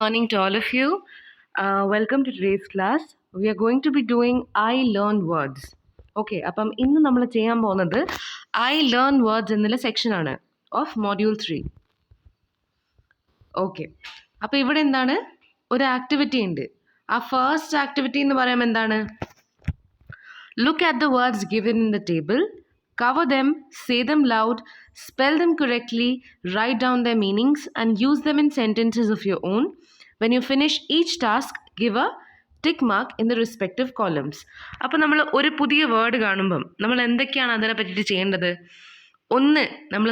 Morning to all of you. Welcome to today's class. We are going to be doing I learn words. Okay, അപ്പം ഇന്ന് നമ്മൾ ചെയ്യാൻ പോകുന്നത് I learn words എന്നുള്ള സെക്ഷനാണ് of module 3. Okay, അപ്പോൾ ഇവിടെ എന്താണ് ഒരു ആക്ടിവിറ്റി ഉണ്ട്. ആ ഫസ്റ്റ് ആക്ടിവിറ്റി എന്ന് പറയുമ്പോൾ എന്താണ്? Look at the words given in the table, cover them, say them loud, spell them correctly, write down their meanings, and use them in sentences of your own. When you finish each task, give a tick mark in the respective columns. അപ്പോൾ നമ്മൾ ഒരു പുതിയ word കാണുമ്പം നമ്മൾ എന്തൊക്കെയാണ് അതിനെ പറ്റിയിട്ട് ചെയ്യേണ്ടത്? ഒന്ന്, നമ്മൾ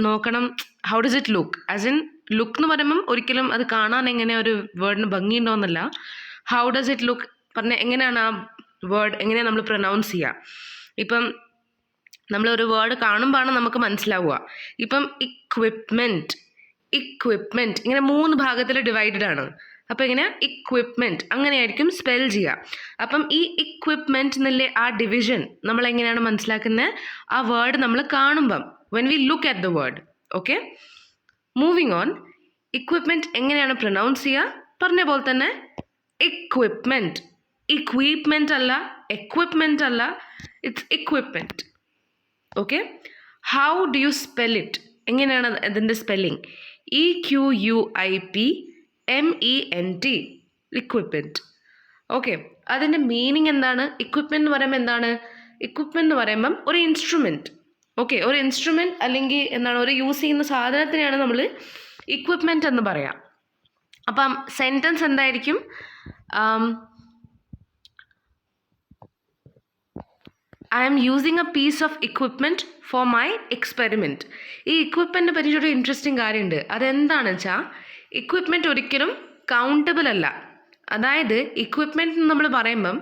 നോക്കണം how does it look. As in look എന്ന് പറയുമ്പം ഒരിക്കലും അത് കാണാൻ എങ്ങനെ ഒരു വേർഡിന് ഭംഗിയുണ്ടോയെന്നല്ല. ഹൗ ഡസ് ഇറ്റ് ലുക്ക് പറഞ്ഞാൽ എങ്ങനെയാണ് ആ വേർഡ് എങ്ങനെയാണ് നമ്മൾ പ്രൊനൗൺസ് ചെയ്യുക. ഇപ്പം നമ്മളൊരു വേർഡ് കാണുമ്പോഴാണ് നമുക്ക് മനസ്സിലാവുക. ഇപ്പം ഇക്വിപ്മെൻറ്റ് ഇങ്ങനെ 3 ഭാഗത്തിൽ ഡിവൈഡഡ് ആണ്. അപ്പോൾ ഇങ്ങനെ ഇക്വിപ്മെൻറ്റ് അങ്ങനെയായിരിക്കും സ്പെൽ ചെയ്യുക. അപ്പം ഈ ഇക്വിപ്മെൻറ്റ് എന്നുള്ള ആ ഡിവിഷൻ നമ്മൾ എങ്ങനെയാണ് മനസ്സിലാക്കുന്നത്? ആ വേർഡ് നമ്മൾ കാണുമ്പം when we look at the word. Okay, moving on. Equipment എങ്ങനെയാണ് പ്രൊനൗൺസ് ചെയ്യുക? പറഞ്ഞ പോലെ തന്നെ ഇക്വിപ്മെൻറ്റ്. ഇക്വിപ്മെൻറ്റ് അല്ല, എക്വിപ്മെൻറ്റ് അല്ല, it's equipment. Okay, how do you spell it? എങ്ങനെയാണ് അതിൻ്റെ സ്പെല്ലിംഗ്? EQUIPMENT, equipment. ഓക്കെ, അതിൻ്റെ മീനിങ് എന്താണ്? ഇക്വിപ്മെൻറ്റ് എന്ന് പറയുമ്പോൾ എന്താണ്? ഇക്വിപ്മെൻറ്റ് എന്ന് പറയുമ്പം ഒരു ഇൻസ്ട്രുമെൻറ്റ്. ഓക്കെ, ഒരു ഇൻസ്ട്രുമെൻറ്റ് അല്ലെങ്കിൽ എന്താണ് ഒരു യൂസ് ചെയ്യുന്ന സാധനത്തിനെയാണ് നമ്മൾ ഇക്വിപ്മെൻറ്റ് എന്ന് പറയാം. അപ്പം സെൻറ്റൻസ് എന്തായിരിക്കും? I am using a piece of equipment for my experiment. ഈ ഇക്വിപ്മെൻറ്റിനെ പറ്റിയിട്ടൊരു ഇൻട്രസ്റ്റിംഗ് കാര്യമുണ്ട്. അതെന്താണെന്ന് വെച്ചാൽ ഇക്വിപ്മെൻറ്റ് ഒരിക്കലും കൗണ്ടബിൾ അല്ല. അതായത് ഇക്വിപ്മെൻറ്റ് നമ്മൾ പറയുമ്പം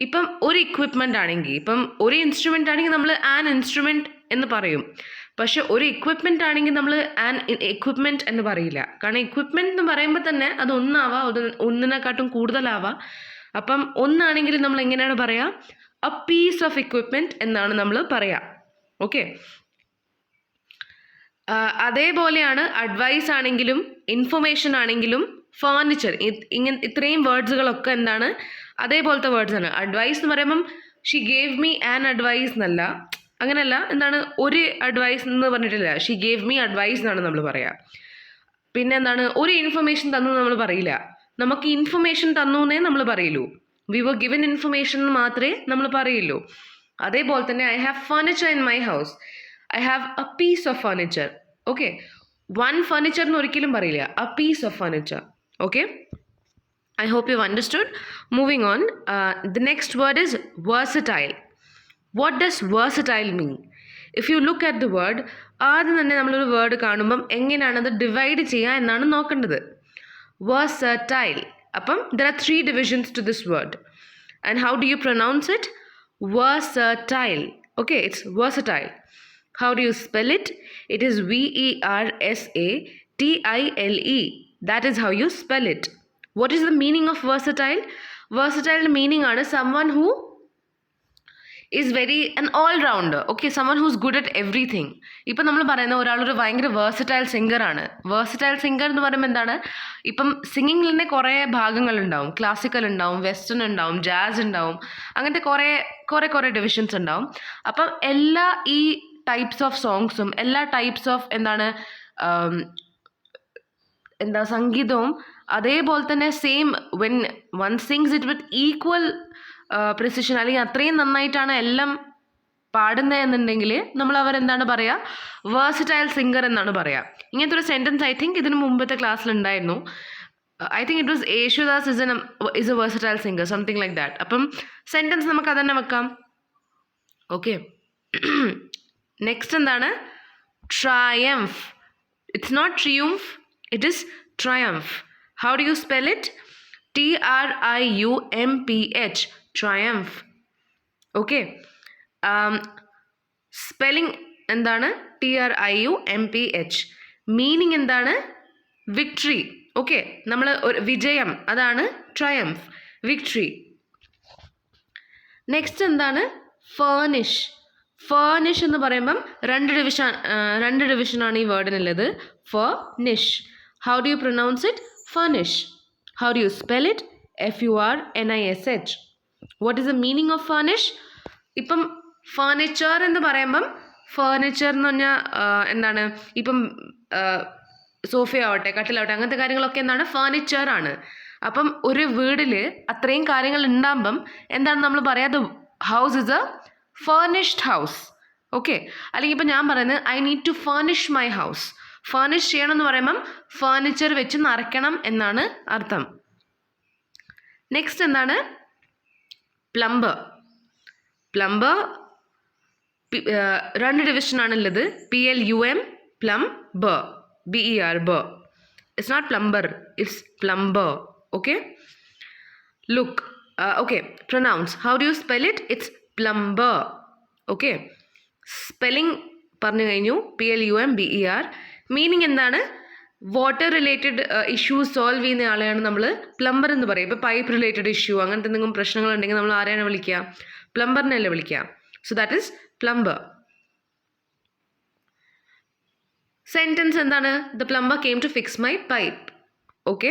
ഇപ്പം ഒരു ഇക്വിപ്മെൻ്റ് ആണെങ്കിൽ, ഇപ്പം ഒരു ഇൻസ്ട്രുമെൻ്റ് ആണെങ്കിൽ നമ്മൾ ആൻ ഇൻസ്ട്രുമെൻറ്റ് എന്ന് പറയും. പക്ഷെ ഒരു ഇക്വിപ്മെൻ്റ് ആണെങ്കിൽ നമ്മൾ ആൻ എക്വിപ്മെൻറ്റ് എന്ന് പറയില്ല. കാരണം ഇക്വിപ്മെൻറ്റ് എന്ന് പറയുമ്പോൾ തന്നെ അത് ഒന്നാവാം, ഒന്നിനെക്കാട്ടും കൂടുതലാവാം. അപ്പം ഒന്നാണെങ്കിൽ നമ്മൾ എങ്ങനെയാണ് പറയുക? എ പീസ് ഓഫ് ഇക്വിപ്മെൻറ്റ് എന്നാണ് നമ്മൾ പറയുക. ഓക്കെ, അതേപോലെയാണ് അഡ്വൈസ് ആണെങ്കിലും ഇൻഫർമേഷൻ ആണെങ്കിലും ഫേർണിച്ചർ, ഇത്രയും വേർഡ്സുകളൊക്കെ എന്താണ്? അതേപോലത്തെ വേർഡ്സ് ആണ്. അഡ്വൈസ് എന്ന് പറയുമ്പം she gave me an advice എന്നല്ല, അങ്ങനെയല്ല. എന്താണ് ഒരു അഡ്വൈസ് എന്ന് പറഞ്ഞിട്ടില്ല, ഷി ഗേവ് മീ അഡ്വൈസ് എന്നാണ് നമ്മൾ പറയുക. പിന്നെ എന്താണ്? ഒരു ഇൻഫർമേഷൻ തന്നു നമ്മൾ പറയില്ല, നമുക്ക് ഇൻഫർമേഷൻ തന്നു എന്നേ നമ്മൾ പറയുള്ളൂ. വി വർ ഗിവൻ ഇൻഫർമേഷൻ എന്ന് മാത്രമേ നമ്മൾ പറയുള്ളൂ. അതേപോലെ തന്നെ I have furniture in my house, I have a piece of furniture. Okay, one furniture എന്ന് ഒരിക്കലും പറയില്ല, a piece of furniture. Okay, I hope you understood. Moving on, the next word is versatile. What does versatile mean? If you look at the word, ആദ്യം തന്നെ നമ്മളൊരു word കാണുമ്പം എങ്ങനെയാണ് അത് divide ചെയ്യുക എന്നാണ് നോക്കേണ്ടത്. വേഴ്സറ്റൈൽ. അപ്പം there are 3 divisions to this word. And how do you pronounce it? Versatile. Okay, it's versatile. How do you spell it? It is VERSATILE. That is how you spell it. What is the meaning of versatile? Versatile meaning ആണ് someone who is very an all-rounder. Okay, someone who's good at everything. ഇപ്പം നമ്മൾ പറയുന്ന ഒരാളൊരു ഭയങ്കര versatile സിംഗറാണ്. Versatile singer എന്ന് പറയുമ്പോൾ എന്താണ്? ഇപ്പം സിംഗിങ്ങിൽ തന്നെ കുറേ ഭാഗങ്ങളുണ്ടാവും. ക്ലാസിക്കൽ ഉണ്ടാവും, വെസ്റ്റേൺ ഉണ്ടാവും, ജാസ് ഉണ്ടാവും, അങ്ങനത്തെ കുറേ ഡിവിഷൻസ് ഉണ്ടാവും. അപ്പം എല്ലാ ഈ ടൈപ്സ് ഓഫ് സോങ്സും എല്ലാ ടൈപ്സ് ഓഫ് സംഗീതവും അതേപോലെ തന്നെ same when one sings it with equal precision, അല്ലെങ്കിൽ അത്രയും നന്നായിട്ടാണ് എല്ലാം പാടുന്നത് എന്നുണ്ടെങ്കിൽ നമ്മൾ അവരെന്താണ് പറയുക? വേഴ്സറ്റൈൽ സിംഗർ എന്നാണ് പറയുക. ഇങ്ങനത്തെ ഒരു സെൻറ്റൻസ് ഐ തിങ്ക് ഇതിന് മുമ്പത്തെ ക്ലാസ്സിലുണ്ടായിരുന്നു. I think it was Yesudas is a versatile singer, something like that. അപ്പം സെൻറ്റൻസ് നമുക്ക് അതന്നെ വെക്കാം. ഓക്കെ, നെക്സ്റ്റ് എന്താണ്? Triumph. It's not triumph, it is triumph. How do you spell it? TRIUMPH, triumph. Okay, spelling എന്താണ്? TRIUMPH. Meaning എന്താണ്? Victory. Okay, നമ്മൾ ഒരു വിജയം, അതാണ് ട്രയംഫ്, വിക്ടറി. നെക്സ്റ്റ് എന്താണ്? ഫേർണിഷ്. ഫേർണിഷ് എന്ന് പറയുമ്പം രണ്ട് ഡിവിഷനാണ് ഈ വേർഡിനുള്ളത്. Furnish. How do you pronounce it? furnish. How do you spell it? FURNISH. What is the meaning of furnish? ഇപ്പം ഫർണിച്ചർ എന്ന് പറയുമ്പം ഫർണിച്ചർ എന്ന് പറഞ്ഞാൽ എന്താണ്, ഇപ്പം സോഫയാവട്ടെ കട്ടിലാവട്ടെ അങ്ങനത്തെ കാര്യങ്ങളൊക്കെ എന്താണ്, ഫർണിച്ചർ ആണ്. അപ്പം ഒരു വീടിൽ അത്രയും കാര്യങ്ങൾ ഉണ്ടാകുമ്പം എന്താണ് നമ്മൾ പറയാ, the house is a furnished house. Okay, അല്ലെങ്കിൽ ഇപ്പം ഞാൻ പറയുന്നത് I need to furnish my house. Furnish ചെയ്യണം എന്ന് പറയുമ്പം ഫർണിച്ചർ വെച്ച് നിറയ്ക്കണം എന്നാണ് അർത്ഥം. നെക്സ്റ്റ് എന്താണ്, പ്ലംബർ. പ്ലംബർ രണ്ട് ഡിവിഷനാണുള്ളത്, PLUM, plum, BER, Bur. It's not plumber, it's plumber. Okay, look, okay, pronounce. How do you spell it? It's plumber. Okay, spelling പറഞ്ഞു കഴിഞ്ഞു, PLUM, BER. മീനിങ് എന്താണ്, വാട്ടർ റിലേറ്റഡ് ഇഷ്യൂസ് സോൾവ് ചെയ്യുന്ന ആളെയാണ് നമ്മൾ plumber എന്ന് പറയും. ഇപ്പോൾ pipe related issue അങ്ങനത്തെ എന്തെങ്കിലും പ്രശ്നങ്ങളുണ്ടെങ്കിൽ നമ്മൾ ആരെയാണ് വിളിക്കുക, പ്ലംബറിനല്ലേ വിളിക്കുക. So that is plumber. Sentence എന്താണ്, the plumber came to fix my pipe. Okay,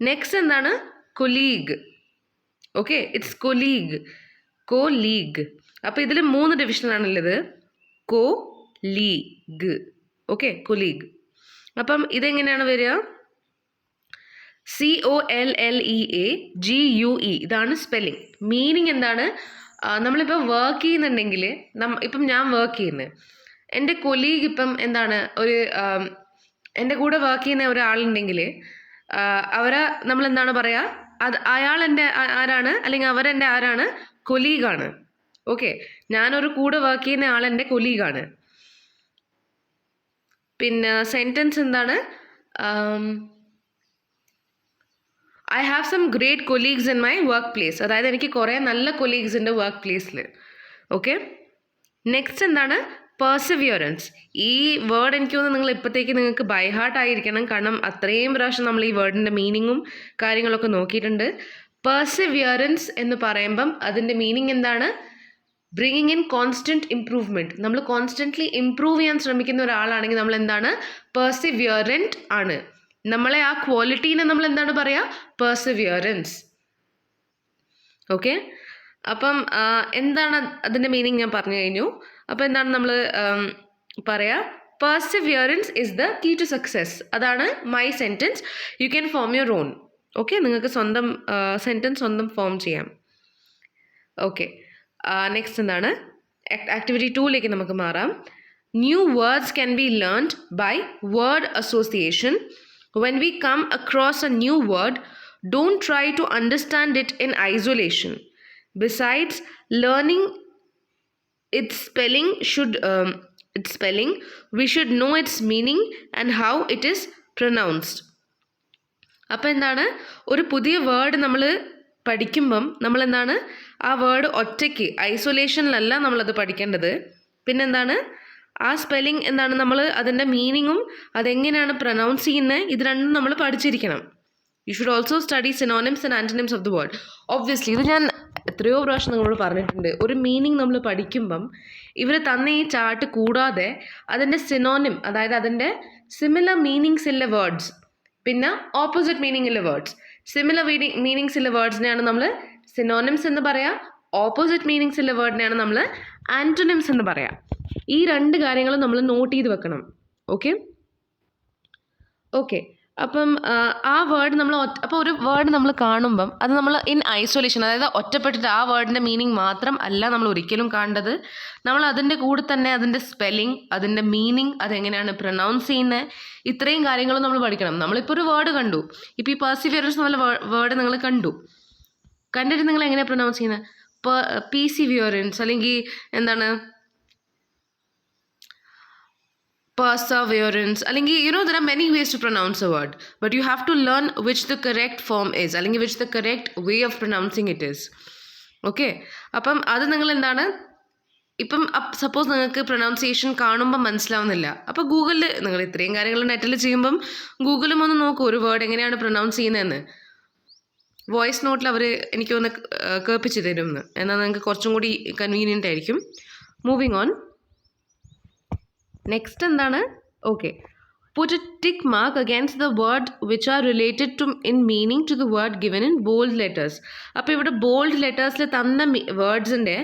next എന്താണ്, colleague. Okay, it's colleague, colleague. അപ്പോൾ ഇതിൽ 3 ഡിവിഷനാണുള്ളത്, കൊലീഗ്. Okay, colleague. അപ്പം ഇതെങ്ങനെയാണ് വരിക, COLLEAGUE, ഇതാണ് സ്പെല്ലിംഗ്. മീനിങ് എന്താണ്, നമ്മളിപ്പോൾ വർക്ക് ചെയ്യുന്നുണ്ടെങ്കിൽ, ഇപ്പം ഞാൻ വർക്ക് ചെയ്യുന്നത്, എൻ്റെ കൊലീഗ് ഇപ്പം എന്താണ്, ഒരു എൻ്റെ കൂടെ വർക്ക് ചെയ്യുന്ന ഒരാളുണ്ടെങ്കിൽ അവരെ നമ്മൾ എന്താണ് പറയുക, അയാൾ എൻ്റെ ആരാണ്, അല്ലെങ്കിൽ അവരെൻ്റെ ആരാണ്, കൊലീഗാണ്. ഓക്കെ, ഞാനൊരു കൂടെ വർക്ക് ചെയ്യുന്ന ആളെൻ്റെ കൊലീഗാണ്. പിന്നെ സെൻറ്റൻസ് എന്താണ്, I have some great colleagues in my work place. അതായത് എനിക്ക് കുറേ നല്ല കൊലീഗ്സ് ഉണ്ട് വർക്ക് പ്ലേസിൽ. ഓക്കെ, നെക്സ്റ്റ് എന്താണ്, പെർസിവിയറൻസ്. ഈ വേർഡ് എനിക്ക് തോന്നുന്നു നിങ്ങൾ ഇപ്പോഴത്തേക്ക് നിങ്ങൾക്ക് ബൈ ഹാർട്ട് ആയിരിക്കണം, കാരണം അത്രയും പ്രാവശ്യം നമ്മൾ ഈ വേർഡിൻ്റെ മീനിങ്ങും കാര്യങ്ങളൊക്കെ നോക്കിയിട്ടുണ്ട്. പെർസിവിയറൻസ് എന്ന് പറയുമ്പം അതിൻ്റെ മീനിങ് എന്താണ്, ബ്രിങ്ങിങ് ഇൻ കോൺസ്റ്റൻറ്റ് ഇംപ്രൂവ്മെൻറ്റ്. നമ്മൾ കോൺസ്റ്റൻ്റ്ലി ഇംപ്രൂവ് ചെയ്യാൻ ശ്രമിക്കുന്ന ഒരാളാണെങ്കിൽ നമ്മൾ എന്താണ്, പെർസിവിയറൻറ്റ് ആണ്. നമ്മളെ ആ ക്വാളിറ്റീനെ നമ്മൾ എന്താണ് പറയുക, പെർസിവിയറൻസ്. ഓക്കെ, അപ്പം എന്താണ് അതിൻ്റെ മീനിങ് ഞാൻ പറഞ്ഞു കഴിഞ്ഞു. അപ്പോൾ എന്താണ് നമ്മൾ പറയുക, perseverance is the key to success. അതാണ് my sentence. You can form your own. Okay, നിങ്ങൾക്ക് സ്വന്തം സെൻറ്റൻസ് സ്വന്തം ഫോം ചെയ്യാം. ഓക്കെ, നെക്സ്റ്റ് എന്താണ്, ആക്ടിവിറ്റി 2ലേക്ക് നമുക്ക് മാറാം. New words can be learned by word association. When we come across a new word, don't try to understand it in isolation. Besides learning its spelling, we should know its meaning and how it is pronounced. അപ്പോൾ എന്താണ്, ഒരു പുതിയ word നമ്മൾ പഠിക്കുമ്പം നമ്മൾ എന്താണ്, ആ word ഒറ്റയ്ക്ക് ഐസൊലേഷനിലല്ല നമ്മളത് പഠിക്കേണ്ടത്. പിന്നെന്താണ്, ആ സ്പെല്ലിംഗ് എന്താണ്, നമ്മൾ അതിൻ്റെ മീനിങ്ങും അതെങ്ങനെയാണ് പ്രൊനൗൺസ് ചെയ്യുന്നത്, ഇത് രണ്ടും നമ്മൾ പഠിച്ചിരിക്കണം. You should also study synonyms and antonyms of the word. Obviously ഇത് ഞാൻ എത്രയോ പ്രാവശ്യം നിങ്ങളോട് പറഞ്ഞിട്ടുണ്ട്. ഒരു മീനിങ് നമ്മൾ പഠിക്കുമ്പം ഇവർ തന്ന ഈ ചാർട്ട് കൂടാതെ അതിൻ്റെ സിനോണിം, അതായത് അതിൻ്റെ സിമിലർ മീനിങ്സ് ഉള്ള വേർഡ്സ്, പിന്നെ ഓപ്പോസിറ്റ് മീനിങ് ഉള്ള വേർഡ്സ്. സിമിലർ മീനിങ്സ് ഉള്ള വേർഡ്സിനെയാണ് നമ്മൾ സിനോണിംസ് എന്ന് പറയാം. ഓപ്പോസിറ്റ് മീനിങ്സ് ഉള്ള വേർഡിനെയാണ് നമ്മൾ ആൻറ്റണിംസ് എന്ന് പറയാം. ഈ 2 കാര്യങ്ങളും നമ്മൾ നോട്ട് ചെയ്ത് വെക്കണം. Okay, okay. അപ്പം ആ വേർഡ് നമ്മൾ അപ്പോൾ ഒരു വേർഡ് നമ്മൾ കാണുമ്പം അത് നമ്മൾ ഇൻ ഐസൊലേഷൻ, അതായത് ഒറ്റപ്പെട്ടിട്ട് ആ വേർഡിൻ്റെ മീനിങ് മാത്രം അല്ല നമ്മൾ ഒരിക്കലും കാണേണ്ടത്. നമ്മൾ അതിൻ്റെ കൂടെ തന്നെ അതിൻ്റെ സ്പെല്ലിംഗ്, അതിൻ്റെ മീനിങ്, അതെങ്ങനെയാണ് പ്രൊനൗൺസ് ചെയ്യുന്നത്, ഇത്രയും കാര്യങ്ങളും നമ്മൾ പഠിക്കണം. നമ്മളിപ്പോൾ ഒരു വേർഡ് കണ്ടു, ഇപ്പോൾ ഈ പെർസിവിയറൻസ് എന്നുള്ള വേർഡ് നിങ്ങൾ കണ്ടിട്ട് നിങ്ങൾ എങ്ങനെയാണ് പ്രൊനൗൺസ് ചെയ്യുന്നത്, പെർസിവിയറൻസ് അല്ലെങ്കിൽ എന്താണ് perseverance, അല്ലെങ്കിൽ there are many ways to pronounce a word, but you have to learn which the correct form is, അല്ലെങ്കിൽ which the correct way of pronouncing it is. Okay, അപ്പം അത് നിങ്ങൾ എന്താണ്, ഇപ്പം സപ്പോസ് നിങ്ങൾക്ക് പ്രൊനൗൺസിയേഷൻ കാണുമ്പം മനസ്സിലാവുന്നില്ല, അപ്പോൾ ഗൂഗിളിൽ നിങ്ങൾ ഇത്രയും കാര്യങ്ങൾ നെറ്റിൽ ചെയ്യുമ്പം ഗൂഗിളും ഒന്ന് നോക്കൂ ഒരു വേർഡ് എങ്ങനെയാണ് പ്രൊനൗൺസ് ചെയ്യുന്നതെന്ന്. വോയിസ് നോട്ടിൽ അവർ എനിക്കൊന്ന് കേൾപ്പിച്ച് തരും എന്ന്, എന്നാൽ നിങ്ങൾക്ക് കുറച്ചും കൂടി കൺവീനിയൻ്റ് ആയിരിക്കും. Moving on. നെക്സ്റ്റ് എന്താണ്, okay, Put a tick mark against the word which are related to in meaning to the word given in bold letters. അപ്പോൾ ഇവിടെ ബോൾഡ് ലെറ്റേഴ്സിൽ തന്ന വേർഡ്സിൻ്റെ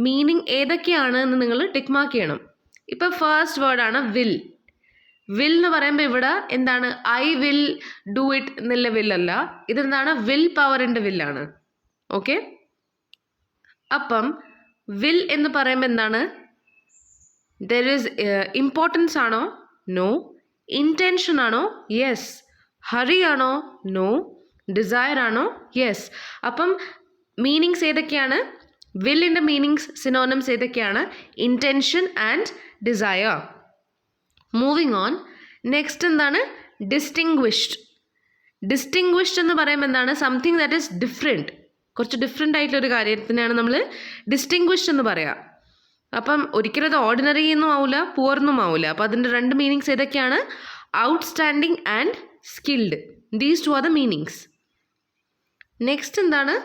മീനിങ് ഏതൊക്കെയാണ് എന്ന് നിങ്ങൾ ടിക്ക് മാർക്ക് ചെയ്യണം. ഇപ്പോൾ ഫസ്റ്റ് വേർഡാണ് വിൽ. വിൽ എന്ന് പറയുമ്പോൾ ഇവിടെ എന്താണ്? ഐ വിൽ ഡു ഇറ്റ് എന്നുള്ള വില്ലല്ല, ഇതെന്താണ്? വിൽ പവറിൻ്റെ വില്ലാണ്. ഓക്കെ, അപ്പം വിൽ എന്ന് പറയുമ്പോൾ എന്താണ്? ദർ ഈസ് ഇമ്പോർട്ടൻസ് ആണോ? നോ. ഇൻറ്റൻഷൻ ആണോ? യെസ്. ഹറി ആണോ? നോ. ഡിസയർ ആണോ? യെസ്. അപ്പം മീനിങ്സ് ഏതൊക്കെയാണ്? വില്ലിൻ്റെ മീനിങ്സ് സിനോണിംസ് ഏതൊക്കെയാണ്? Intention and desire. Moving on. Next എന്താണ്? ഡിസ്റ്റിങ്വിഷ്ഡ്. ഡിസ്റ്റിങ്വിഷ്ഡ് എന്ന് പറയുമ്പോൾ എന്താണ്? Something that is different. കുറച്ച് ഡിഫറെൻ്റ് ആയിട്ടുള്ളൊരു കാര്യത്തിനാണ് നമ്മൾ ഡിസ്റ്റിങ്വിഷ്ഡ് എന്ന് പറയുക. അപ്പം ഒരിക്കലും അത് ഓർഡിനറി എന്നും ആവില്ല, പുവർ എന്നും ആവില്ല. അപ്പോൾ അതിൻ്റെ രണ്ട് മീനിങ്സ് ഏതൊക്കെയാണ്? Outstanding and skilled. These two are the meanings. Next എന്താണ്?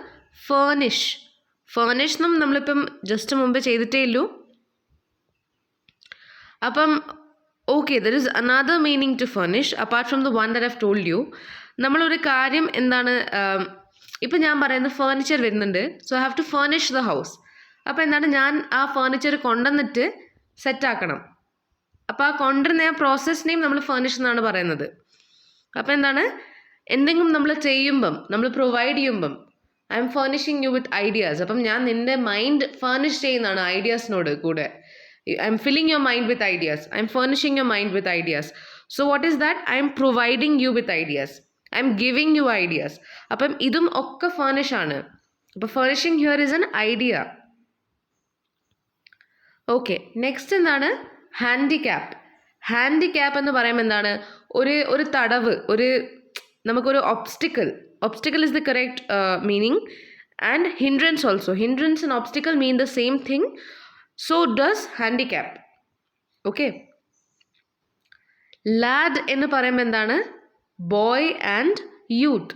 ഫേർണിഷ്. ഫേർണിഷ് എന്നും നമ്മളിപ്പം ജസ്റ്റ് മുമ്പ് ചെയ്തിട്ടേ ഉള്ളൂ. അപ്പം okay, there is another meaning to furnish apart from the one that I have told you. നമ്മളൊരു കാര്യം എന്താണ്, ഇപ്പം ഞാൻ പറയുന്നത് ഫേർണിച്ചർ വരുന്നുണ്ട്, so I have to furnish the house. അപ്പോൾ എന്താണ്? ഞാൻ ആ ഫേർണിച്ചർ കൊണ്ടുവന്നിട്ട് സെറ്റാക്കണം. അപ്പോൾ ആ കൊണ്ടുവരുന്ന ആ പ്രോസസ്സിനെയും നമ്മൾ ഫേർണിഷ് എന്നാണ് പറയുന്നത്. അപ്പോൾ എന്താണ്? എന്തെങ്കിലും നമ്മൾ ചെയ്യുമ്പം, നമ്മൾ പ്രൊവൈഡ് ചെയ്യുമ്പം I'm furnishing you with ideas. അപ്പം ഞാൻ നിൻ്റെ മൈൻഡ് ഫേർണിഷ് ചെയ്യുന്നതാണ് ഐഡിയാസിനോട് കൂടെ. I'm filling your mind with ideas. I'm furnishing your mind with ideas. So what is that? I'm providing you with ideas. I'm giving you ideas. അപ്പം ഇതും ഒക്കെ furnish ആണ്. അപ്പോൾ furnishing here is an idea. Okay, next എന്താണ്? Handicap. Handicap എന്ന് പറയുമ്പോൾ എന്താണ്? ഒരു തടവ്, നമുക്കൊരു ഒബ്സ്റ്റിക്കിൾ. ഒബ്സ്റ്റിക്കിൾ is the correct meaning. And hindrance also. Hindrance and obstacle mean the same thing. So does handicap. Okay, lad എന്ന് പറയുമ്പോൾ എന്താണ്? Boy and youth.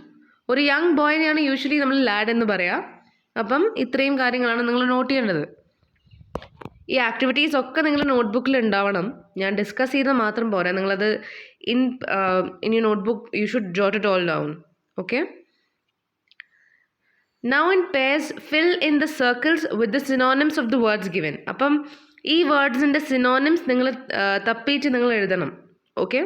ഒരു യങ് ബോയിനെയാണ് യൂഷ്വലി നമ്മൾ ലാഡ് എന്ന് പറയാം. അപ്പം ഇത്രയും കാര്യങ്ങളാണ് നിങ്ങൾ നോട്ട് ചെയ്യേണ്ടത്. ഈ ആക്ടിവിറ്റീസ് ഒക്കെ നിങ്ങൾ നോട്ട്ബുക്കിൽ ഉണ്ടാവണം. ഞാൻ ഡിസ്കസ് ചെയ്താൽ മാത്രം പോരാ, നിങ്ങളത് in you notebook you should jot it all down. Okay, now in pairs fill in the circles with the synonyms of the words given. അപ്പം ഈ വേർഡ്സിൻ്റെ സിനോണിംസ് നിങ്ങൾ തപ്പിയിട്ട് നിങ്ങൾ എഴുതണം. ഓക്കെ,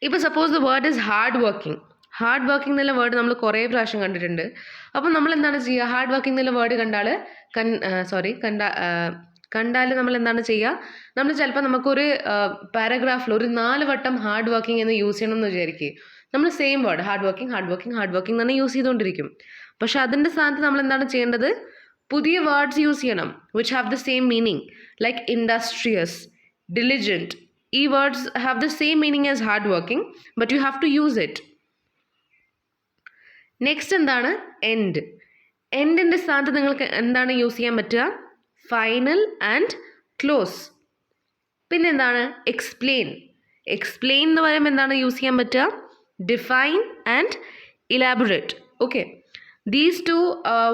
ഇപ്പോൾ suppose the word is hard working. Hard working എന്നുള്ള word നമ്മൾ കുറേ പ്രാവശ്യം കണ്ടിട്ടുണ്ട്. അപ്പം നമ്മൾ എന്താണ് ചെയ്യുക? ഹാർഡ് വർക്കിംഗ് എന്നുള്ള വേർഡ് കണ്ടാൽ നമ്മൾ എന്താണ് ചെയ്യുക? നമ്മൾ ചിലപ്പോൾ നമുക്കൊരു പാരഗ്രാഫിൽ ഒരു 4 വട്ടം ഹാർഡ് വർക്കിംഗ് എന്ന് യൂസ് ചെയ്യണം എന്ന് വിചാരിക്കുക. നമ്മൾ same word hard working hard working hard working തന്നെ യൂസ് ചെയ്തുകൊണ്ടിരിക്കും. പക്ഷെ അതിൻ്റെ സ്ഥാനത്ത് നമ്മൾ എന്താണ് ചെയ്യേണ്ടത്? പുതിയ വേർഡ്സ് യൂസ് ചെയ്യണം which have the same meaning. Like industrious, diligent. ഈ words have the same meaning as hard working, but you have to use it. Next എന്താണ്? എൻഡ്. എൻഡിൻ്റെ സ്ഥാനത്ത് നിങ്ങൾക്ക് എന്താണ് യൂസ് ചെയ്യാൻ പറ്റുക? Final and close. പിന്നെന്താണ്? എക്സ്പ്ലെയിൻ. എക്സ്പ്ലെയിൻ എന്ന് പറയുമ്പോൾ എന്താണ് യൂസ് ചെയ്യാൻ പറ്റുക? Define and elaborate. Okay, these two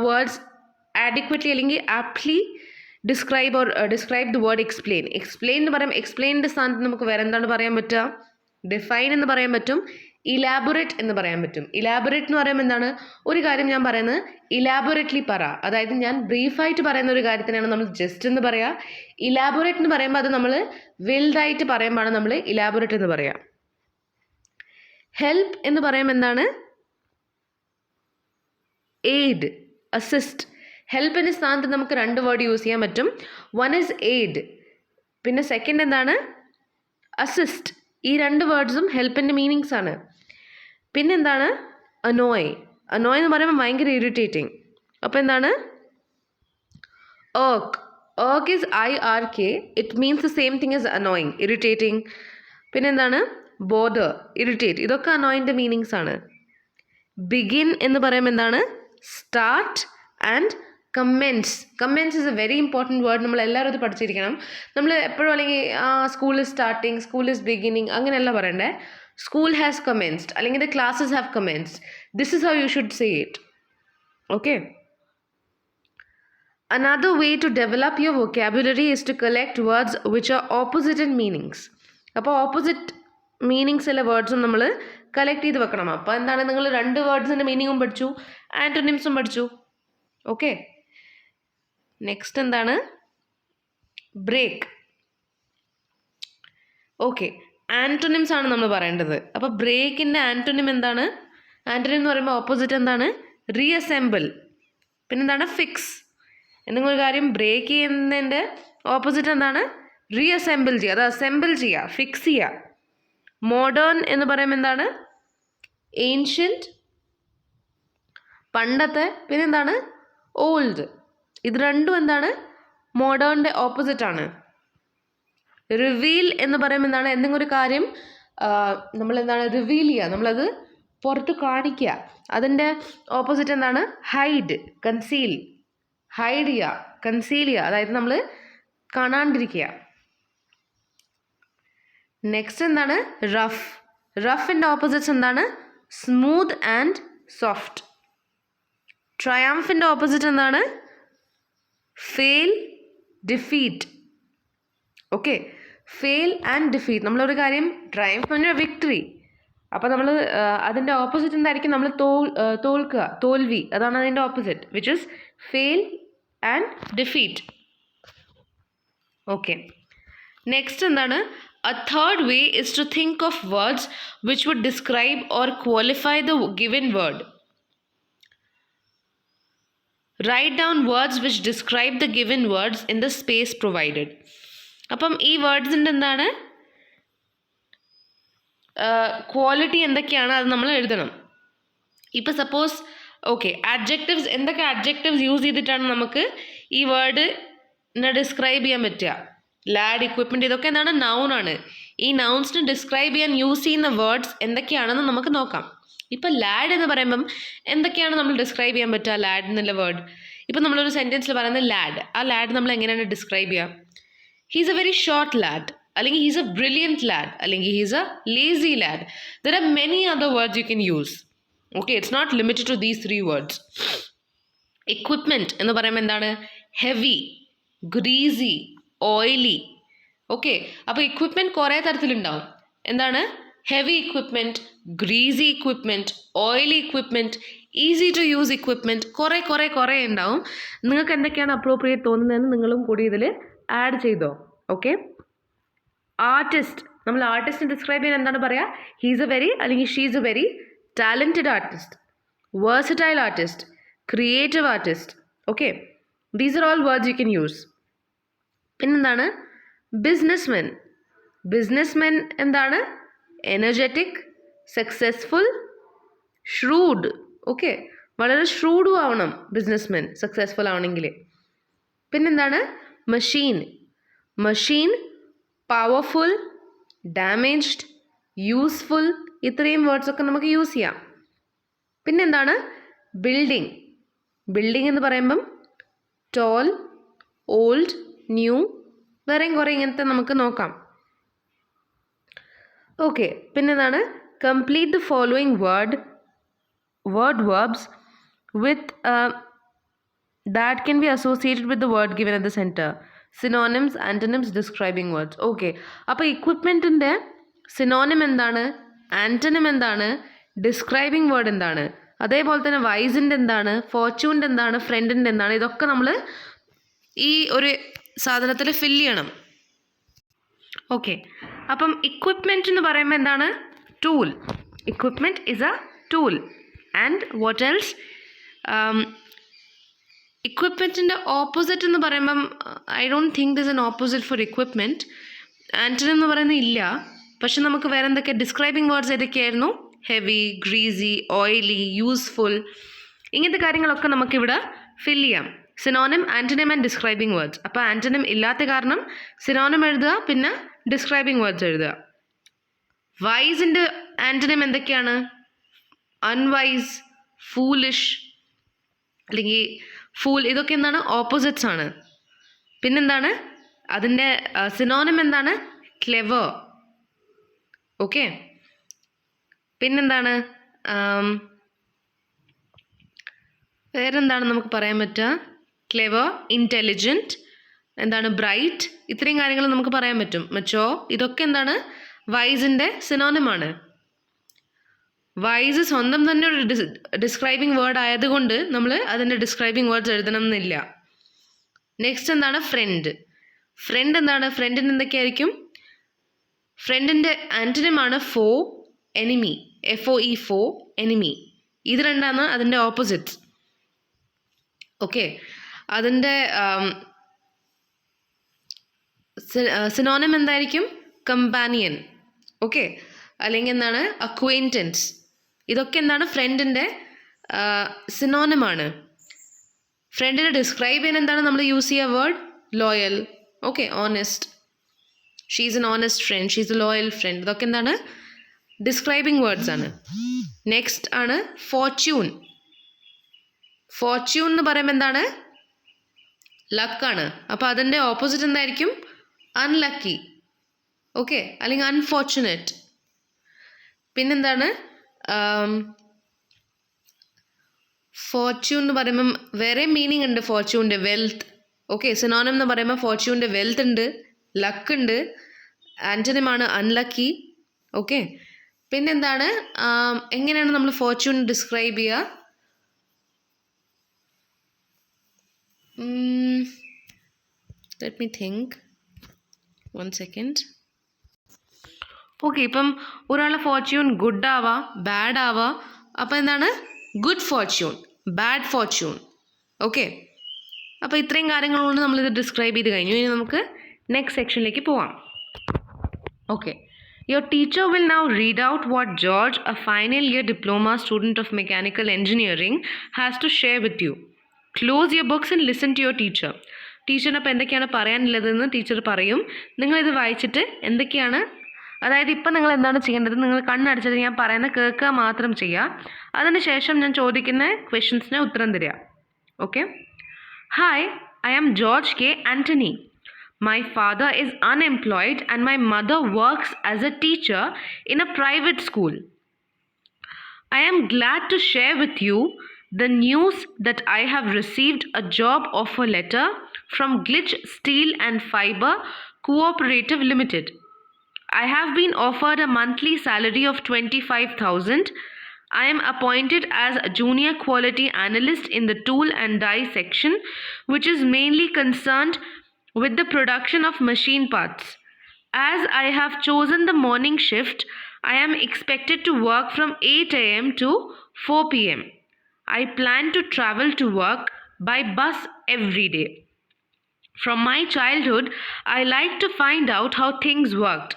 words adequately അല്ലെങ്കിൽ aptly describe the word explain. Explain എന്ന് പറയുമ്പോൾ എക്സ്പ്ലെയിനിൻ്റെ സ്ഥാനത്ത് നമുക്ക് വേറെ എന്താണ് പറയാൻ പറ്റുക? ഡിഫൈൻ എന്ന് പറയാൻ പറ്റും, ഇലാബറേറ്റ് എന്ന് പറയാൻ പറ്റും. ഇലാബറേറ്റ് എന്ന് പറയുമ്പോൾ എന്താണ്? ഒരു കാര്യം ഞാൻ പറയുന്നത് ഇലാബറേറ്റ്ലി പറ. അതായത് ഞാൻ ബ്രീഫായിട്ട് പറയുന്ന ഒരു കാര്യത്തിനാണ് നമ്മൾ ജസ്റ്റ് എന്ന് പറയുക. ഇലാബറേറ്റ് എന്ന് പറയുമ്പോൾ അത് നമ്മൾ വിൽഡായിട്ട് പറയുമ്പോഴാണ് നമ്മൾ ഇലാബറേറ്റ് എന്ന് പറയുക. ഹെൽപ്പ് എന്ന് പറയുമ്പോൾ എന്താണ്? Aid, assist. ഹെൽപ്പിൻ്റെ സ്ഥാനത്ത് നമുക്ക് 2 വേർഡ് യൂസ് ചെയ്യാൻ പറ്റും. വൺ ഈസ് എയ്ഡ്, പിന്നെ സെക്കൻഡ് എന്താണ്? അസിസ്റ്റ്. ഈ 2 വേർഡ്സും ഹെൽപ്പിൻ്റെ മീനിങ്സ് ആണ്. പിന്നെന്താണ്? അനോയ്. അനോയ് എന്ന് പറയുമ്പോൾ ഭയങ്കര ഇറിറ്റേറ്റിംഗ്. അപ്പോൾ എന്താണ്? Irk. Irk is IRK. It means the same thing as annoying, irritating. പിന്നെന്താണ്? Bother, irritate. ഇതൊക്കെ അനോയിൻ്റെ മീനിങ്സ് ആണ്. ബിഗിൻ എന്ന് പറയുമ്പോൾ എന്താണ്? Start and commence. Commence is a very important word. നമ്മൾ എല്ലാവരും അത് പഠിച്ചിരിക്കണം. നമ്മൾ എപ്പോഴും അല്ലെങ്കിൽ school is starting, school is beginning അങ്ങനെയല്ല പറയണ്ടേ. സ്കൂൾ ഹാസ് കമെൻസ്ഡ് അല്ലെങ്കിൽ the classes have commenced. This is how you should say it. Okay, another way to develop your vocabulary is to collect words which are opposite in meanings. അപ്പോൾ opposite meanings ഉള്ള വേർഡ്സും നമ്മൾ collect ചെയ്ത് വെക്കണം. അപ്പോൾ എന്താണ്, നിങ്ങൾ 2 വേർഡ്സിൻ്റെ മീനിങ്ങും പഠിച്ചു, ആൻറ്റോണിംസും പഠിച്ചു. ഓക്കെ, നെക്സ്റ്റ് എന്താണ്, ബ്രേക്ക്. ഓക്കെ, ആൻറ്റോണിംസ് ആണ് നമ്മൾ പറയേണ്ടത്. അപ്പോൾ ബ്രേക്കിൻ്റെ ആൻറ്റോണിം എന്താണ്? ആൻറ്റോണിം എന്ന് പറയുമ്പോൾ ഓപ്പോസിറ്റ് എന്താണ്? റീഅസെമ്പിൾ. പിന്നെന്താണ്? ഫിക്സ്. എന്തെങ്കിലും ഒരു കാര്യം ബ്രേക്ക് ചെയ്യുന്നതിൻ്റെ ഓപ്പോസിറ്റ് എന്താണ്? റീഅസെമ്പിൾ ചെയ്യുക, അത് അസെമ്പിൾ ചെയ്യുക, ഫിക്സ് ചെയ്യുക. മോഡേൺ എന്ന് പറയുമ്പോൾ എന്താണ്? ഏൻഷ്യൻറ്റ്, പണ്ടത്തെ. പിന്നെന്താണ്? ഓൾഡ്. ഇത് രണ്ടും എന്താണ്? മോഡേണിൻ്റെ ഓപ്പോസിറ്റ് ആണ്. റിവീൽ എന്ന് പറയുമ്പോൾ എന്താണ്? എന്തെങ്കിലും ഒരു കാര്യം നമ്മളെന്താണ് റിവീൽ ചെയ്യുക, നമ്മളത് പുറത്ത് കാണിക്കുക. അതിൻ്റെ ഓപ്പോസിറ്റ് എന്താണ്? Hide, conceal. ഹൈഡ് ചെയ്യുക, കൺസീൽ ചെയ്യുക, അതായത് നമ്മൾ കാണാണ്ടിരിക്കുക. നെക്സ്റ്റ് എന്താണ്? റഫ്. റഫിൻ്റെ ഓപ്പോസിറ്റ്സ് എന്താണ്? Smooth and soft. ട്രയംഫിൻ്റെ ഓപ്പോസിറ്റ് എന്താണ്? Fail, defeat. Okay, fail and defeat. നമ്മളൊരു കാര്യം ട്രയംഫ് എന്ന് പറഞ്ഞാൽ വിക്ടറി. അപ്പോൾ നമ്മൾ അതിൻ്റെ ഓപ്പോസിറ്റ് എന്തായിരിക്കും? നമ്മൾ തോൽക്കുക, തോൽവി. അതാണ് അതിൻ്റെ opposite, which is fail and defeat. Okay, next എന്താണ്? A third way is to think of words which would describe or qualify the given word. Write down words which describe the given words in the space provided. അപ്പം ഈ വേർഡ്സിൻ്റെ എന്താണ് quality എന്തൊക്കെയാണ് അത് നമ്മൾ എഴുതണം. ഇപ്പോൾ suppose okay, adjectives, എന്തൊക്കെ adjectives use ചെയ്തിട്ടാണ് നമുക്ക് ഈ വേർഡിനെ ഡിസ്ക്രൈബ് ചെയ്യാൻ പറ്റുക? ലാഡ്, ഇക്വിപ്മെൻറ്റ്, ഇതൊക്കെ എന്താണ്? നൗണാണ്. ഈ നൗൺസിന് ഡിസ്ക്രൈബ് ചെയ്യാൻ യൂസ് ചെയ്യുന്ന വേർഡ്സ് എന്തൊക്കെയാണെന്ന് നമുക്ക് നോക്കാം. ഇപ്പോൾ ലാഡ് എന്ന് പറയുമ്പം എന്തൊക്കെയാണ് നമ്മൾ ഡിസ്ക്രൈബ് ചെയ്യാൻ പറ്റുക? ലാഡ് എന്നുള്ള വേർഡ് ഇപ്പം നമ്മളൊരു സെൻറ്റൻസിൽ പറയുന്നത് ലാഡ്, ആ ലാഡ് നമ്മൾ എങ്ങനെയാണ് ഡിസ്ക്രൈബ് ചെയ്യുക? He's a very short lad, അല്ലെങ്കിൽ ഹീസ് എ ബ്രില്യൻറ്റ് ലാഡ്, അല്ലെങ്കിൽ he's a lazy lad. There are many other words you can use. Okay, it's not limited to these 3 words. Equipment എന്ന് പറയുമ്പോൾ എന്താണ്? Heavy, greasy, oily. Okay, അപ്പോൾ equipment കുറേ തരത്തിലുണ്ടാവും. എന്താണ്? Heavy equipment, greasy equipment, oily equipment, easy to use equipment, കുറേ ഉണ്ടാവും. നിങ്ങൾക്ക് എന്തൊക്കെയാണ് അപ്രോപ്രിയേറ്റ് തോന്നുന്നതെന്ന് നിങ്ങളും കൂടി ഇതിൽ ആഡ് ചെയ്തോ. Okay, artist. നമ്മൾ ആർട്ടിസ്റ്റിനെ ഡിസ്ക്രൈബ് ചെയ്യാൻ എന്താണ് പറയുക? ഹീസ് എ വെരി, അല്ലെങ്കിൽ she's A very talented artist, versatile artist, creative artist. Okay, these are all words you can use. പിന്നെന്താണ്? ബിസിനസ്മെൻ. ബിസിനസ്മെൻ എന്താണ്? Energetic, successful, shrewd. ഓക്കെ, വളരെ ഷ്രൂഡും ആവണം ബിസിനസ്മെൻ സക്സസ്ഫുൾ ആവണമെങ്കിൽ. പിന്നെന്താണ്? Machine. Machine, powerful, damaged, useful. ഇത്രയും വേർഡ്സൊക്കെ നമുക്ക് use ചെയ്യാം. പിന്നെന്താണ്? ബിൽഡിംഗ്. ബിൽഡിംഗ് എന്ന് പറയുമ്പം ടോൾ, ഓൾഡ്, ന്യൂ, വേറെയും കുറേ ഇങ്ങനത്തെ നമുക്ക് നോക്കാം. ഓക്കെ, പിന്നെന്താണ്? Complete the following word verbs with that can be associated with the word given at the center. Synonyms, antonyms, describing words. Okay, അപ്പോൾ equipmentൻ്റെ സിനോണിം എന്താണ്? ആൻറ്റണിം എന്താണ്? ഡിസ്ക്രൈബിംഗ് വേർഡ് എന്താണ്? അതേപോലെ തന്നെ വൈസിൻ്റെ എന്താണ്? ഫോർച്യൂണിൻ്റെ എന്താണ്? ഫ്രണ്ടിൻ്റെ എന്താണ്? ഇതൊക്കെ നമ്മൾ ഈ ഒരു സാധനത്തിൽ ഫില്ല് ചെയ്യണം. ഓക്കെ, അപ്പം ഇക്വിപ്മെൻറ്റ് എന്ന് പറയുമ്പോൾ എന്താണ്? Tool. Equipment is a tool. And what else? ഇക്വിപ്മെൻറ്റിൻ്റെ ഓപ്പോസിറ്റ് എന്ന് പറയുമ്പം I don't think this an opposite for equipment. Antonym എന്ന് പറയുന്നത് ഇല്ല. പക്ഷെ നമുക്ക് വേറെ എന്തൊക്കെ ഡിസ്ക്രൈബിംഗ് വേർഡ്സ് ഏതൊക്കെയായിരുന്നു? ഹെവി, ഗ്രീസി, ഓയിലി, യൂസ്ഫുൾ, ഇങ്ങനത്തെ കാര്യങ്ങളൊക്കെ നമുക്കിവിടെ ഫില്ല് ചെയ്യാം. Synonym, antonym and describing words. അപ്പോൾ ആൻറ്റണിം ഇല്ലാത്ത കാരണം സിനോണിം എഴുതുക, പിന്നെ ഡിസ്ക്രൈബിംഗ് വേർഡ്സ് എഴുതുക. വൈസിൻ്റെ ആൻറ്റണിം എന്തൊക്കെയാണ്? അൺവൈസ്, ഫൂളിഷ്, അല്ലെങ്കിൽ ഫൂൾ, ഇതൊക്കെ എന്താണ്? ഓപ്പോസിറ്റ്സ് ആണ്. പിന്നെന്താണ്? അതിൻ്റെ സിനോണിം എന്താണ്? ക്ലെവർ. ഓക്കെ, പിന്നെന്താണ്? വേറെന്താണ് നമുക്ക് പറയാൻ പറ്റുക? ക്ലെവർ, ഇൻ്റലിജൻറ്റ്, എന്താണ്? ബ്രൈറ്റ്, ഇത്രയും കാര്യങ്ങൾ നമുക്ക് പറയാൻ പറ്റും. മെച്ചോ, ഇതൊക്കെ എന്താണ്? വൈസിൻ്റെ സിനോണിമാണ്. വൈസ് സ്വന്തം തന്നെ ഒരു ഡിസ്ക്രൈബിംഗ് വേർഡ് ആയതുകൊണ്ട് നമ്മൾ അതിൻ്റെ ഡിസ്ക്രൈബിംഗ് വേർഡ്സ് എഴുതണം എന്നില്ല. നെക്സ്റ്റ് എന്താണ് ഫ്രണ്ട്. ഫ്രണ്ട് എന്താണ്? ഫ്രണ്ടിന് എന്തൊക്കെയായിരിക്കും? ഫ്രണ്ടിൻ്റെ ആൻറ്റണിമാണ് ഫോ, എനിമി. FOE ഫോ, എനിമി. ഇത് രണ്ടാണ് അതിൻ്റെ ഓപ്പോസിറ്റ്സ്. ഓക്കെ, അതിൻ്റെ സിനോണിം എന്തായിരിക്കും? കമ്പാനിയൻ. ഓക്കെ, അല്ലെങ്കിൽ എന്താണ്? അക്വൈൻറ്റൻസ്. ഇതൊക്കെ എന്താണ്? ഫ്രണ്ടിൻ്റെ സിനോണിമാണ്. ഫ്രണ്ടിനെ ഡിസ്ക്രൈബ് ചെയ്യാൻ എന്താണ് നമ്മൾ യൂസ് ചെയ്യുക? Word loyal. Okay, honest. She's an honest friend, she's a loyal friend. ഇതൊക്കെ എന്താണ്? ഡിസ്ക്രൈബിംഗ് വേർഡ്സ് ആണ്. നെക്സ്റ്റ് ആണ് ഫോർച്യൂൺ. ഫോർച്യൂൺ എന്ന് പറയുമ്പോൾ എന്താണ്? ലക്കാണ്. അപ്പോൾ അതിൻ്റെ ഓപ്പോസിറ്റ് എന്തായിരിക്കും? അൺലക്കി. ഓക്കെ, അല്ലെങ്കിൽ അൺഫോർച്ചുനേറ്റ്. പിന്നെന്താണ്? ഫോർച്യൂൺ എന്ന് പറയുമ്പം വേറെ മീനിങ് ഉണ്ട് ഫോർച്യൂണിൻ്റെ. വെൽത്ത്. ഓക്കെ, സിനോണിം എന്ന് പറയുമ്പോൾ ഫോർച്യൂണിൻ്റെ വെൽത്ത് ഉണ്ട്, ലക്ക് ഉണ്ട്. ആൻറ്റണിമാണ് അൺലക്കി. ഓക്കെ, പിന്നെന്താണ്? എങ്ങനെയാണ് നമ്മൾ ഫോർച്യൂൺ ഡിസ്ക്രൈബ് ചെയ്യുക? Let me think 1 second. Okay, ഇപ്പം ഒരാളെ ഫോർച്യൂൺ ഗുഡ് ആവാം, ബാഡ് ആവാം. അപ്പോൾ എന്താണ്? Good Fortune, bad Fortune. Okay, അപ്പോൾ ഇത്രയും കാര്യങ്ങളുകൊണ്ട് നമ്മളിത് ഡിസ്ക്രൈബ് ചെയ്ത് കഴിഞ്ഞു. ഇനി നമുക്ക് നെക്സ്റ്റ് സെക്ഷനിലേക്ക് പോവാം. Okay, your teacher will now read out what George, a final year diploma student of mechanical engineering, has to share with you. Close your books and listen to your teacher. ടീച്ചറിന് അപ്പോൾ എന്തൊക്കെയാണ് പറയാനുള്ളതെന്ന് teacher പറയും. നിങ്ങളിത് വായിച്ചിട്ട് എന്തൊക്കെയാണ്, അതായത് ഇപ്പം നിങ്ങൾ എന്താണ് ചെയ്യേണ്ടത്? നിങ്ങൾ കണ്ണടച്ചിട്ട് ഞാൻ പറയുന്നത് കേൾക്കുക മാത്രം ചെയ്യുക. അതിനുശേഷം ഞാൻ ചോദിക്കുന്ന ക്വസ്റ്റ്യൻസിന് ഉത്തരം തരിക. Okay. Hi, I am George K. Anthony. My father is unemployed and my mother works as a teacher in a private school. I am glad to share with you the news that I have received a job offer letter from Glitch Steel and Fiber Cooperative Limited. I have been offered a monthly salary of 25,000. I am appointed as a junior quality analyst in the tool and die section, which is mainly concerned with the production of machine parts. As I have chosen the morning shift, I am expected to work from 8 a.m. to 4 p.m. I plan to travel to work by bus every day. From my childhood, I like to find out how things worked.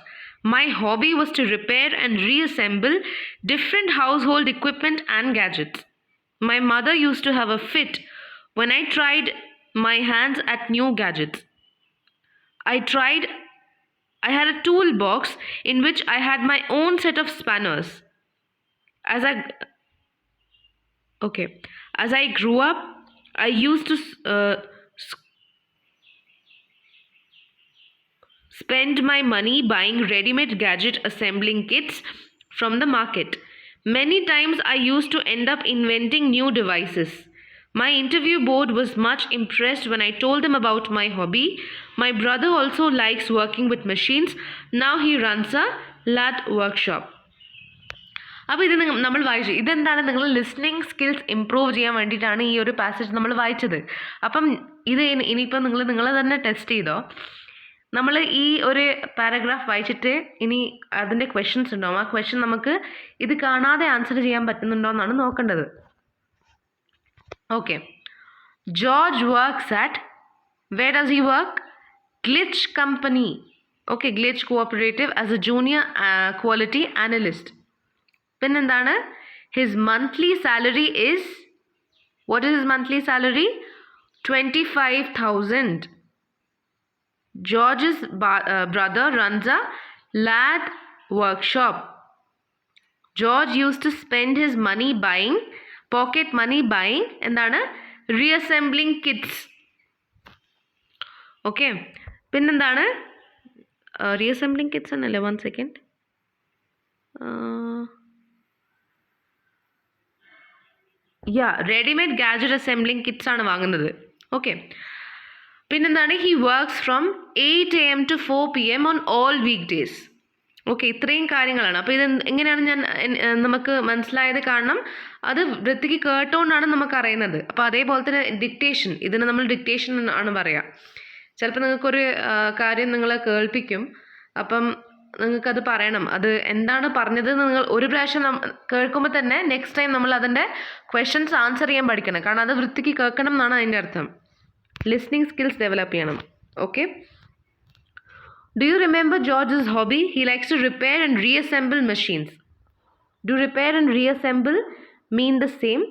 My hobby was to repair and reassemble different household equipment and gadgets. My mother used to have a fit when I tried my hands at new gadgets. I had a toolbox in which I had my own set of spanners. As I grew up, I used to spend my money buying ready-made gadget assembling kits from the market. Many times I used to end up inventing new devices. My interview board was much impressed when I told them about my hobby. My brother also likes working with machines. Now he runs a lathe workshop. അപ്പോൾ ഇത് നമ്മൾ വായിച്ചു. ഇതെന്താണ്? നിങ്ങൾ listening skills improve ചെയ്യാൻ വേണ്ടിയിട്ടാണ് ഈ ഒരു പാസേജ് നമ്മൾ വായിച്ചത്. അപ്പം ഇത് ഇനിയിപ്പോൾ നിങ്ങൾ തന്നെ ടെസ്റ്റ് ചെയ്തോ. നമ്മൾ ഈ ഒരു പാരഗ്രാഫ് വായിച്ചിട്ട് ഇനി അതിൻ്റെ ക്വസ്റ്റ്യൻസ് ഉണ്ടാവും. ആ ക്വസ്റ്റ്യൻ നമുക്ക് ഇത് കാണാതെ ആൻസർ ചെയ്യാൻ പറ്റുന്നുണ്ടോ എന്നാണ് നോക്കേണ്ടത്. Okay. George works at, where does he work? Glitch company. Okay, Glitch Cooperative as a junior quality analyst. പിന്നെന്താണ്? His monthly salary is, what is his monthly salary? 25,000. George's brother runs a lathe workshop. George used to spend his money buying, pocket money buying, എന്താണ്? Reassembling kits. Okay. പിന്നെന്താണ്? റീഅസംബ്ലിംഗ് kits എന്നല്ലേ? 1 second. Readymade gadget assembling kits ആണ് വാങ്ങുന്നത്. Okay. പിന്നെന്താണ്? He works from 8 a.m. to 4 p.m. on all weekdays. Okay, ഇത്രയും കാര്യങ്ങളാണ്. അപ്പോൾ ഇത് എങ്ങനെയാണ് നമുക്ക് മനസ്സിലായത്? കാരണം അത് വൃത്തിക്ക് കേട്ടോണ്ടാണ് നമുക്ക് അറിയുന്നത്. അപ്പോൾ അതേപോലെ തന്നെ ഡിക്റ്റേഷൻ, ഇതിന് നമ്മൾ ഡിക്റ്റേഷൻ ആണ് പറയുക. ചിലപ്പോൾ നിങ്ങൾക്കൊരു കാര്യം നിങ്ങളെ കേൾപ്പിക്കും, അപ്പം നിങ്ങൾക്കത് പറയണം. അത് എന്താണ് പറഞ്ഞത് നിങ്ങൾ ഒരു പ്രാവശ്യം കേൾക്കുമ്പോൾ തന്നെ നെക്സ്റ്റ് ടൈം നമ്മൾ അതിൻ്റെ ക്വസ്റ്റ്യൻസ് ആൻസർ ചെയ്യാൻ പഠിക്കണം. കാരണം അത് വൃത്തിക്ക് കേൾക്കണം എന്നാണ് അതിൻ്റെ അർത്ഥം. ലിസ്ണിംഗ് സ്കിൽസ് ഡെവലപ്പ് ചെയ്യണം. Okay. Do you remember George's hobby? He likes to repair and reassemble machines. Do repair and reassemble mean the same?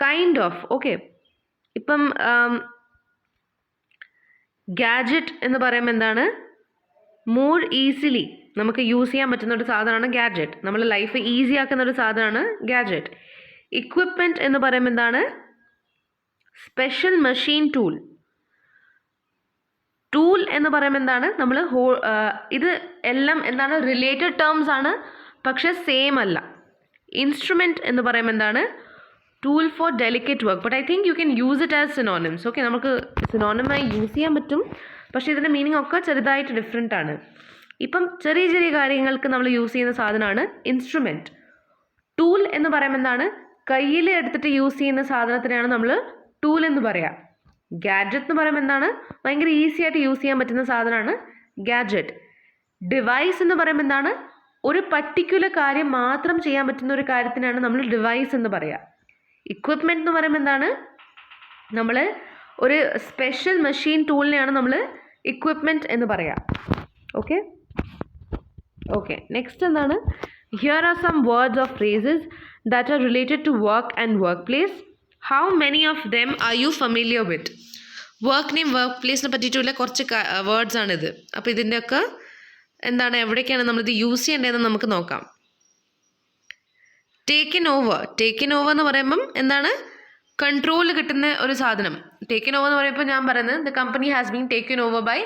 Kind of. Okay. ഇപ്പം ഗാഡ്ജറ്റ് എന്ന് പറയുമ്പോൾ എന്താണ്? മോർ ഈസിലി നമുക്ക് യൂസ് ചെയ്യാൻ പറ്റുന്ന ഒരു സാധനമാണ് ഗാഡ്ജറ്റ്. നമ്മൾ ലൈഫ് ഈസി ആക്കുന്ന ഒരു സാധനമാണ് ഗാഡ്ജറ്റ്. ഇക്വിപ്മെൻറ്റ് എന്ന് പറയുമ്പോൾ എന്താണ്? Special machine tool. ടൂൾ എന്ന് പറയുമ്പോൾ എന്താണ്? നമ്മൾ ഇത് എല്ലാം എന്താണ്? റിലേറ്റഡ് ടേംസ് ആണ്, പക്ഷെ സെയിം അല്ല. ഇൻസ്ട്രുമെൻറ്റ് എന്ന് പറയുമ്പോൾ എന്താണ്? Tool for delicate work. But I think you can use it as synonyms. Okay, നമുക്ക് സിനോണിമായി യൂസ് ചെയ്യാൻ പറ്റും, പക്ഷേ ഇതിൻ്റെ മീനിങ് ഒക്കെ ചെറുതായിട്ട് ഡിഫറെൻ്റ് ആണ്. ഇപ്പം ചെറിയ ചെറിയ കാര്യങ്ങൾക്ക് നമ്മൾ യൂസ് ചെയ്യുന്ന സാധനമാണ് ഇൻസ്ട്രുമെൻറ്റ്. ടൂൾ എന്ന് പറയുമ്പോൾ എന്താണ്? കയ്യിൽ എടുത്തിട്ട് യൂസ് ചെയ്യുന്ന സാധനത്തിനാണ് നമ്മൾ ടൂൾ എന്ന് പറയാം. ഗാഡ്ജറ്റ് എന്ന് പറയുമ്പോൾ എന്താണ്? ഭയങ്കര ഈസി ആയിട്ട് യൂസ് ചെയ്യാൻ പറ്റുന്ന സാധനമാണ് ഗാഡ്ജറ്റ്. ഡിവൈസ് എന്ന് പറയുമ്പോൾ എന്താണ്? ഒരു പർട്ടിക്കുലർ കാര്യം മാത്രം ചെയ്യാൻ പറ്റുന്ന ഒരു കാര്യത്തിനാണ് നമ്മൾ ഡിവൈസ് എന്ന് പറയുക. ഇക്വിപ്മെൻറ്റ് എന്ന് പറയുമ്പോൾ എന്താണ്? നമ്മൾ ഒരു സ്പെഷ്യൽ മെഷീൻ ടൂളിനെയാണ് നമ്മൾ ഇക്വിപ്മെൻറ്റ് എന്ന് പറയുക. ഓക്കെ ഓക്കെ നെക്സ്റ്റ് എന്താണ്? Here are some words of phrases that are related to work and work place. How many of them are you familiar with? വർക്കിനെയും വർക്ക് പ്ലേസിനെ പറ്റിയിട്ടുള്ള കുറച്ച് വേർഡ്സ് ആണിത്. അപ്പോൾ ഇതിൻ്റെയൊക്കെ എന്താണ്, എവിടേക്കാണ് നമ്മളിത് യൂസ് ചെയ്യേണ്ടതെന്ന് നമുക്ക് നോക്കാം. Taken over. ടേക്കൻ ഓവർ എന്ന് പറയുമ്പം എന്താണ്? കൺട്രോൾ കിട്ടുന്ന ഒരു സാധനം. ടേക്കൻ ഓവർ എന്ന് പറയുമ്പോൾ ഞാൻ പറയുന്നത് the company has been taken over by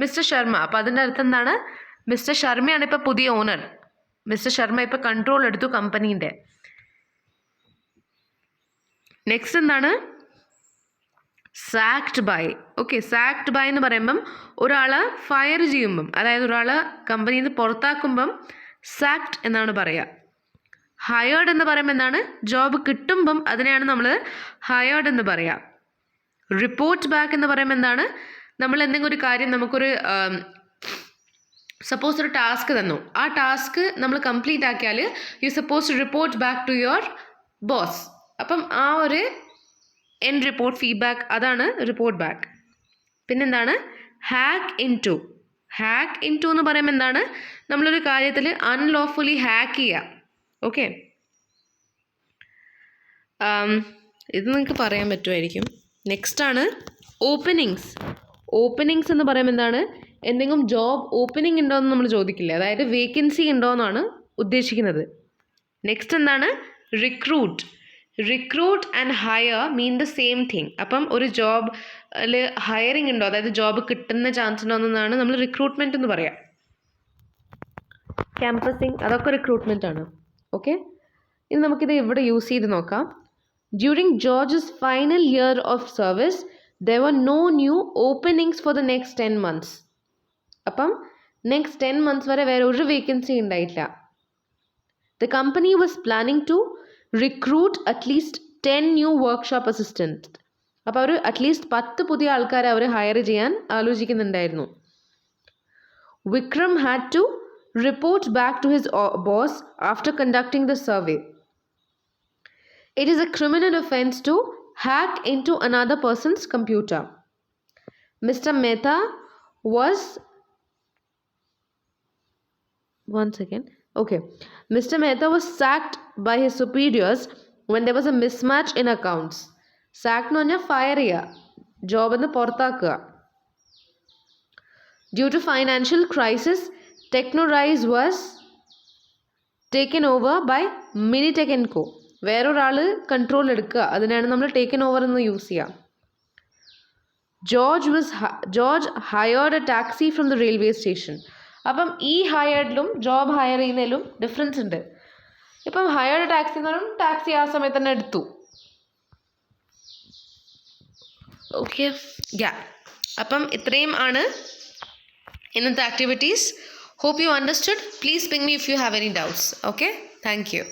mister Sharma. അപ്പോൾ അതിൻ്റെ അർത്ഥം എന്താണ്? മിസ്റ്റർ ശർമ്മയാണ് ഇപ്പോൾ പുതിയ ഓണർ. മിസ്റ്റർ ശർമ്മ ഇപ്പോൾ കൺട്രോൾ എടുത്തു കമ്പനീൻ്റെ. നെക്സ്റ്റ് എന്താണ്? സാക്ഡ് ബൈ. ഓക്കെ, സാക്ഡ് ബൈ എന്ന് പറയുമ്പം ഒരാളെ ഫയർ ചെയ്യുമ്പം, അതായത് ഒരാളെ കമ്പനിയിൽ നിന്ന് പുറത്താക്കുമ്പം സാക്ഡ് എന്നാണ് പറയുക. ഹയേർഡ് എന്ന് പറയുമ്പോൾ എന്താണ്? ജോബ് കിട്ടുമ്പം അതിനെയാണ് നമ്മൾ ഹയേർഡ് എന്ന് പറയുക. റിപ്പോർട്ട് ബാക്ക് എന്ന് പറയുമ്പോൾ എന്താണ്? നമ്മൾ എന്തെങ്കിലും ഒരു കാര്യം നമുക്കൊരു സപ്പോസ് ഒരു ടാസ്ക് തന്നു, ആ ടാസ്ക് നമ്മൾ കംപ്ലീറ്റ് ആക്കിയാൽ you suppose to report back to your boss. അപ്പം ആ ഒരു എൻഡ് റിപ്പോർട്ട് ഫീഡ്ബാക്ക്, അതാണ് റിപ്പോർട്ട് ബാക്ക്. പിന്നെന്താണ്? Hack into. Hack into എന്ന് പറയുമ്പോൾ എന്താണ്? നമ്മളൊരു കാര്യത്തിൽ അൺലോഫുള്ളി ഹാക്ക് ചെയ്യുക. ഓക്കെ, ഇത് നിങ്ങൾക്ക് പറയാൻ പറ്റുമായിരിക്കും. നെക്സ്റ്റ് ആണ് ഓപ്പണിങ്സ്. ഓപ്പണിങ്സ് എന്ന് പറയുമ്പോൾ എന്താണ്? എന്തെങ്കിലും ജോബ് ഓപ്പണിംഗ് ഉണ്ടോ എന്ന് നമ്മൾ ചോദിക്കില്ല, അതായത് വേക്കൻസി ഉണ്ടോ എന്നാണ് ഉദ്ദേശിക്കുന്നത്. നെക്സ്റ്റ് എന്താണ്? Recruit. Recruit and higher mean the same thing. അപ്പം ഒരു ജോബിൽ ഹയറിംഗ് ഉണ്ടോ, അതായത് ജോബ് കിട്ടുന്ന ചാൻസ് ഉണ്ടോ എന്നാണ് നമ്മൾ റിക്രൂട്ട്മെൻറ്റ് എന്ന് പറയാം. ക്യാമ്പസിങ്, അതൊക്കെ റിക്രൂട്ട്മെൻറ്റ് ആണ്. ഓക്കെ, ഇനി നമുക്കിത് ഇവിടെ യൂസ് ചെയ്ത് നോക്കാം. During Georges final year of service there were no new openings for the next 10 months. അപ്പം നെക്സ്റ്റ് 10 months വരെ വേറെ ഒരു വേക്കൻസി ഉണ്ടായിട്ടില്ല. The company was planning to recruit at least 10 new workshop assistants. അപ്പോൾ അവർ അറ്റ്ലീസ്റ്റ് 10 പുതിയ ആൾക്കാരെ അവർ ഹയർ ചെയ്യാൻ ആലോചിക്കുന്നുണ്ടായിരുന്നു. Vikram had to report back to his boss after conducting the survey. It is a criminal offense to hack into another person's computer. Mr. Mehta was Mr. Mehta was sacked by his superiors when there was a mismatch in accounts. Sack എന്ന് പറഞ്ഞാൽ fire ചെയ്യുക, ജോബിൽ നിന്ന് പുറത്താക്കുക. Due to financial crisis, Technorise was taken over by Minitech & Co. വേറൊരാൾ control എടുക്കുക, അതിനാണ് നമ്മൾ taken over എന്ന് use ചെയ്യുക. George hired A taxi from the railway station. അപ്പം ഈ ഹയേർഡിലും ജോബ് ഹയർ ചെയ്യുന്നതിലും ഡിഫറൻസ് ഉണ്ട്. ഇപ്പം ഹയേർഡ് ടാക്സി എന്ന് പറയുമ്പോൾ ടാക്സി ആ സമയത്ത് തന്നെ എടുത്തു. ഓക്കെ, അപ്പം ഇത്രയും ആണ് ഇന്നത്തെ activities. Hope you understood. Please ping me if you have any doubts. Okay? Thank you.